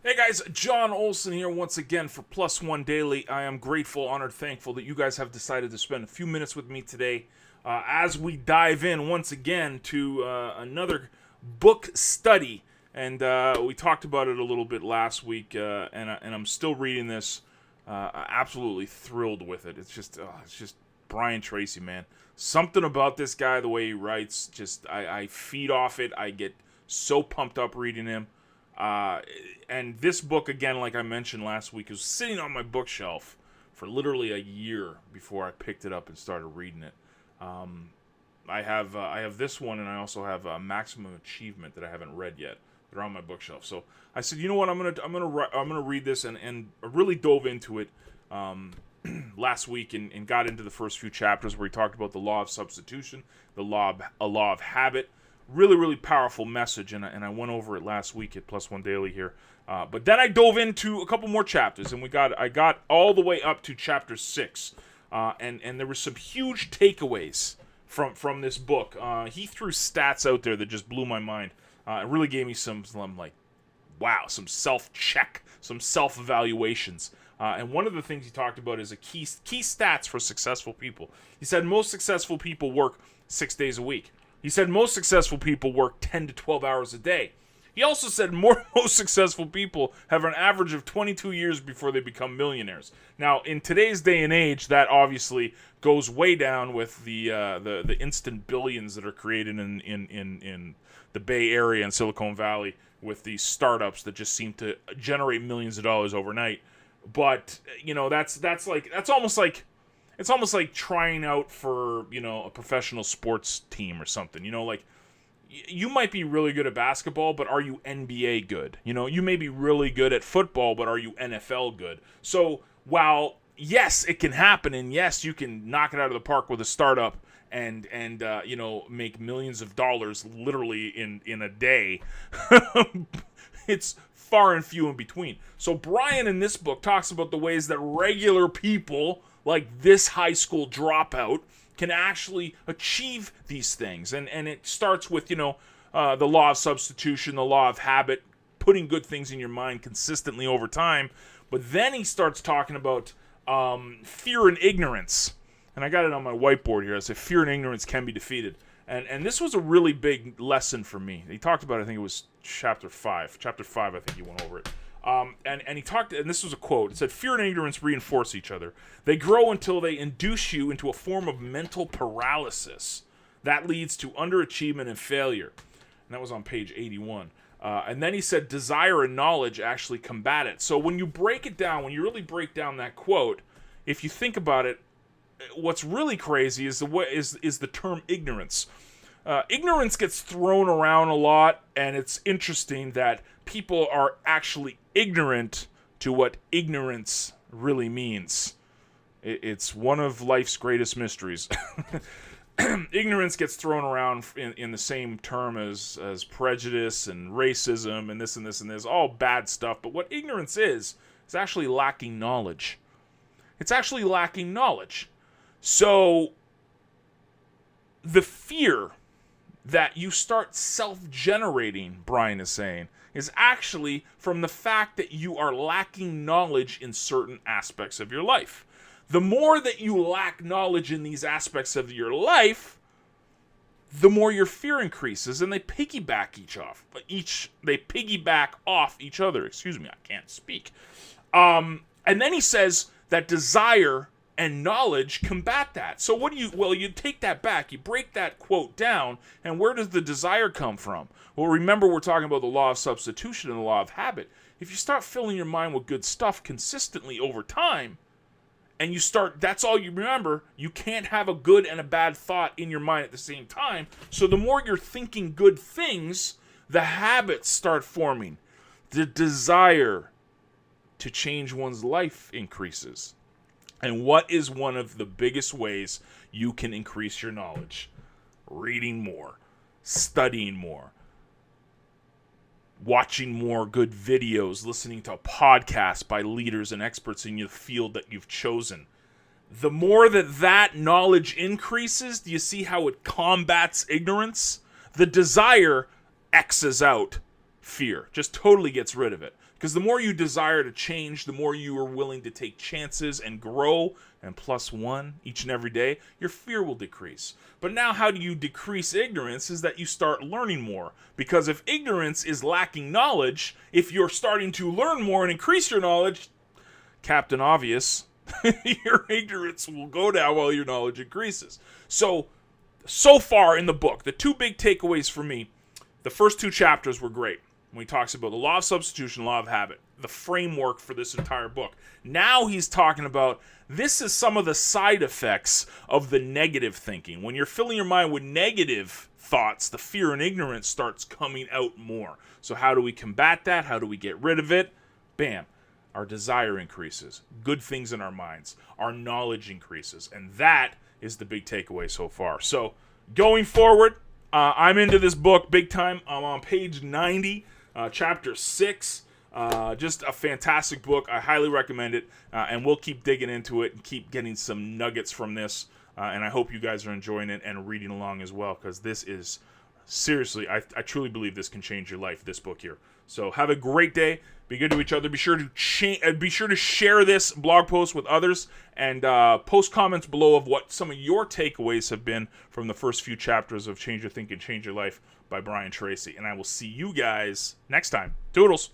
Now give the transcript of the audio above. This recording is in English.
Hey guys, John Olson here once again for Plus One Daily. I am grateful, honored, thankful that you guys have decided to spend a few minutes with me today as we dive in once again to another book study. And we talked about it a little bit last week, and I'm still reading this. Absolutely thrilled with it. It's just Brian Tracy, man. Something about this guy, the way he writes, I feed off it. I get so pumped up reading him. And this book, again, like I mentioned last week, was sitting on my bookshelf for literally a year before I picked it up and started reading it. I have this one, and I also have Maximum Achievement that I haven't read yet. They're on my bookshelf. So I said, you know what, I'm gonna read this, and I really dove into it last week and got into the first few chapters where he talked about the law of substitution, a law of habit. Really, really powerful message, and I went over it last week at Plus One Daily here. But then I dove into a couple more chapters, and I got all the way up to chapter 6, and there were some huge takeaways from this book. He threw stats out there that just blew my mind. It really gave me some like, wow, some self-check, some self-evaluations. And one of the things he talked about is key stats for successful people. He said most successful people work 6 days a week. He said most successful people work 10 to 12 hours a day. He also said most successful people have an average of 22 years before they become millionaires. Now, in today's day and age, that obviously goes way down with the instant billions that are created in the Bay Area and Silicon Valley with these startups that just seem to generate millions of dollars overnight. But that's almost like. It's almost like trying out for, a professional sports team or something. You might be really good at basketball, but are you NBA good? You may be really good at football, but are you NFL good? So while, yes, it can happen, and yes, you can knock it out of the park with a startup and make millions of dollars literally in a day, it's far and few in between. So Brian in this book talks about the ways that regular people like this high school dropout can actually achieve these things. And it starts with, the law of substitution, the law of habit, putting good things in your mind consistently over time. But then he starts talking about fear and ignorance. And I got it on my whiteboard here. I said fear and ignorance can be defeated. And this was a really big lesson for me. He talked about, I think it was chapter 5. Chapter 5, I think he went over it. And he talked, and this was a quote. It said, "Fear and ignorance reinforce each other. They grow until they induce you into a form of mental paralysis that leads to underachievement and failure." And that was on page 81. And then he said, "Desire and knowledge actually combat it." So when you break it down, when you really break down that quote, if you think about it, what's really crazy is the term ignorance. Ignorance gets thrown around a lot, and it's interesting that people are actually ignorant to what ignorance really means. It's one of life's greatest mysteries. Ignorance gets thrown around in the same term as prejudice and racism and this and this and this, all bad stuff. But what ignorance is actually lacking knowledge. It's actually lacking knowledge. So the fear that you start self-generating, Brian is saying, is actually from the fact that you are lacking knowledge in certain aspects of your life. The more that you lack knowledge in these aspects of your life, the more your fear increases, and they piggyback off each other. Excuse me, I can't speak. And then he says that desire and knowledge combat that. So you take that back, you break that quote down, and where does the desire come from? Well, remember, we're talking about the law of substitution and the law of habit. If you start filling your mind with good stuff consistently over time, and that's all you remember, you can't have a good and a bad thought in your mind at the same time. So the more you're thinking good things, the habits start forming. The desire to change one's life increases. And what is one of the biggest ways you can increase your knowledge? Reading more, studying more, watching more good videos, listening to podcasts by leaders and experts in your field that you've chosen. The more that knowledge increases, do you see how it combats ignorance? The desire X's out fear. Just totally gets rid of it. Because the more you desire to change, the more you are willing to take chances and grow, and +1 each and every day, your fear will decrease. But now how do you decrease ignorance is that you start learning more. Because if ignorance is lacking knowledge, if you're starting to learn more and increase your knowledge, Captain Obvious, your ignorance will go down while your knowledge increases. So far in the book, the two big takeaways for me, the first 2 chapters were great. When he talks about the law of substitution, law of habit, the framework for this entire book. Now he's talking about this is some of the side effects of the negative thinking. When you're filling your mind with negative thoughts, the fear and ignorance starts coming out more. So how do we combat that? How do we get rid of it? Bam. Our desire increases. Good things in our minds. Our knowledge increases. And that is the big takeaway so far. So going forward, I'm into this book big time. I'm on page 90. Chapter 6, just a fantastic book. I highly recommend it, and we'll keep digging into it and keep getting some nuggets from this, and I hope you guys are enjoying it and reading along as well, because this is, seriously, I truly believe this can change your life, this book here. So have a great day. Be good to each other. Be sure to share this blog post with others, and post comments below of what some of your takeaways have been from the first few chapters of Change Your Thinking, Change Your Life by Brian Tracy. And I will see you guys next time. Toodles.